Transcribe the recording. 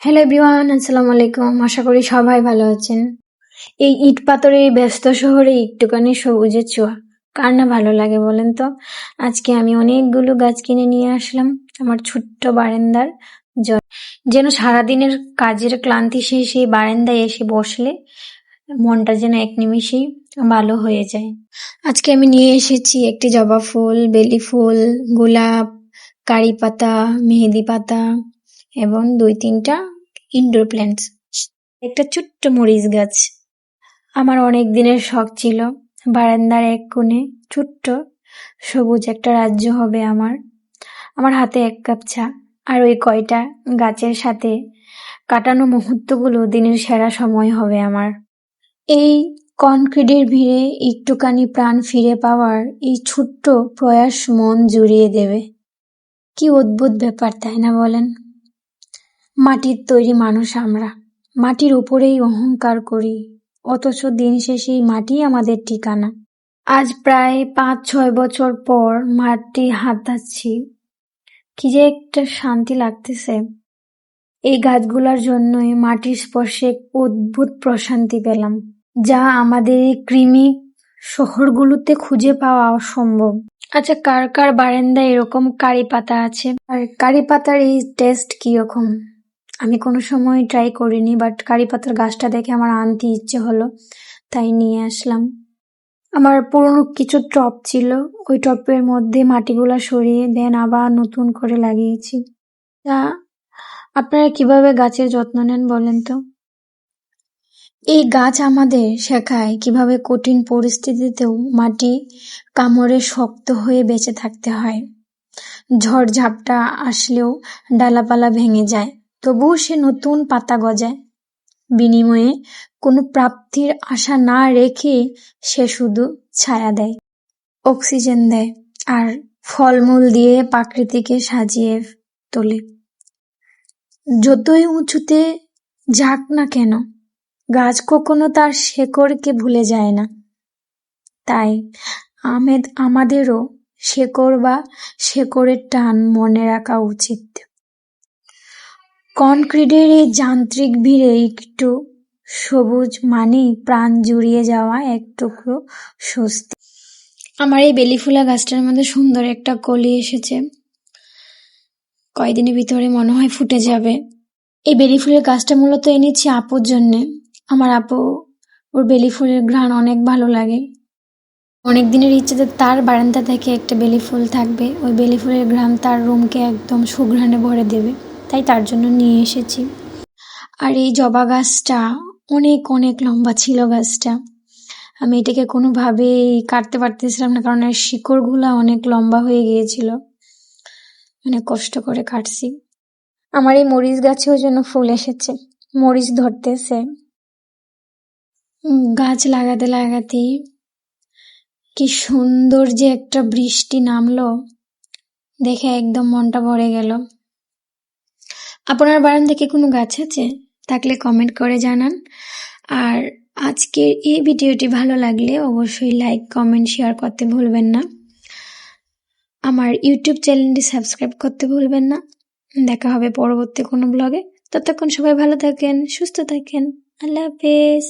Hello everyone, আসসালামু আলাইকুম। আশা করি সবাই ভালো আছেন। এই ইট পাথরের এই ব্যস্ত শহরে একটুখানি সবুজের ছোঁয়া কার না ভালো লাগে বলেন তো। আজকে আমি অনেকগুলো গাছ কিনে নিয়ে আসলাম আমার ছোট্ট বারান্দার যেন সারাদিনের কাজের ক্লান্তি শেষে এই বারান্দায় এসে বসলে মনটা যেন এক নিমিষেই ভালো হয়ে যায়। আজকে আমি নিয়ে এসেছি একটি জবা ফুল, বেলি ফুল, গোলাপ, কারি পাতা, মেহেদি পাতা এবং 2-3টা ইনডোর প্ল্যান্টস, একটা ছোট্ট মরিচ গাছ। আমার অনেক দিনের শখ ছিল বারান্দার এক কোণে ছোট্ট সবুজ একটা রাজ্য হবে আমার। আমার হাতে 1 কাপ চা আর ওই কয়টা গাছের সাথে কাটানো মুহূর্তগুলো দিনের সেরা সময় হবে আমার। এই কনক্রিটের ভিড়ে একটুখানি প্রাণ ফিরে পাওয়ার এই ছোট্ট প্রয়াস মন জুড়িয়ে দেবে। কি অদ্ভুত ব্যাপার, তাই না বলেন? মাটির তৈরি মানুষ আমরা, মাটির উপরেই অহংকার করি, অথচ দিন শেষে এই মাটিই আমাদের ঠিকানা। আজ প্রায় 5-6 বছর পর মাটি হাতাচ্ছি, কি যে একটা শান্তি লাগতেছে। এই গাছগুলোর জন্যই মাটির স্পর্শে এক অদ্ভুত প্রশান্তি পেলাম, যা আমাদের এই কৃমি শহরগুলোতে খুঁজে পাওয়া অসম্ভব। আচ্ছা, কার কার বারান্দায় এরকম কারি পাতা আছে? আর কারি পাতার এই টেস্ট কিরকম? আমি কোনো সময় ট্রাই করিনি, বাট কারি পাতার গাছটা দেখে আমার আনতে ইচ্ছে হলো, তাই নিয়ে আসলাম। আমার পুরনো কিছু টব ছিল, ওই টবের মধ্যে মাটিগুলা সরিয়ে দেন আবার নতুন করে লাগিয়েছি। তা আপনারা কিভাবে গাছের যত্ন নেন বলেন তো? এই গাছ আমাদের শেখায় কিভাবে কঠিন পরিস্থিতিতেও মাটি কামড়ে শক্ত হয়ে বেঁচে থাকতে হয়। ঝড়-ঝাপটা আসলেও ডালাপালা ভেঙে যায়, তবুও সে নতুন পাতা গজায়। বিনিময়ে কোনো প্রাপ্তির আশা না রেখে সে শুধু ছায়া দেয়, অক্সিজেন দেয় আর ফলমূল দিয়ে প্রকৃতিকে সাজিয়ে তোলে। যতই উঁচুতে যাক না কেন, গাছ কখনো তার শেকড়কে ভুলে যায় না। তাই আমাদেরও শেকড় বা শেকড়ের টান মনে রাখা উচিত। কনক্রিটের এই যান্ত্রিক ভিড়ে একটু সবুজ মানেই প্রাণ জুড়িয়ে যাওয়া এক টুকরো স্বস্তি। আমার এই বেলি ফুলা গাছটার মধ্যে সুন্দর একটা কলি এসেছে, কয়েকদিনের ভিতরে মনে হয় ফুটে যাবে। এই বেলি ফুলের গাছটা মূলত এনেছি আপুর জন্যে। আমার আপু, ওর বেলি ফুলের ঘ্রাণ অনেক ভালো লাগে। অনেক দিনের ইচ্ছে যে তার বারান্দা থেকে একটা বেলি ফুল থাকবে, ওই বেলি ফুলের ঘ্রাণ তার রুমকে একদম সুঘ্রাণে ভরে দেবে, তাই তার জন্য নিয়ে এসেছি। আর এই জবা গাছটা অনেক অনেক লম্বা ছিল গাছটা, আমি এটাকে কোনোভাবেই কাটতে পারতেছিলাম না, কারণ এর শিকড়গুলা অনেক লম্বা হয়ে গিয়েছিল, অনেক কষ্ট করে কাটছি। আমার এই মরিচ গাছেও যেন ফুল এসেছে, মরিচ ধরতেছে। গাছ লাগাতে লাগাতেই কি সুন্দর যে একটা বৃষ্টি নামলো, দেখে একদম মনটা ভরে গেল। আপনার বারান্দায় কি কোনো গাছ আছে? থাকলে কমেন্ট করে জানান। আর আজকের এই ভিডিওটি ভালো লাগলে অবশ্যই লাইক, কমেন্ট, শেয়ার করতে ভুলবেন না। আমার ইউটিউব চ্যানেলটি সাবস্ক্রাইব করতে ভুলবেন না। দেখা হবে পরবর্তী কোনো ব্লগে। ততক্ষণ সবাই ভালো থাকেন, সুস্থ থাকেন। আল্লাহ হাফেজ।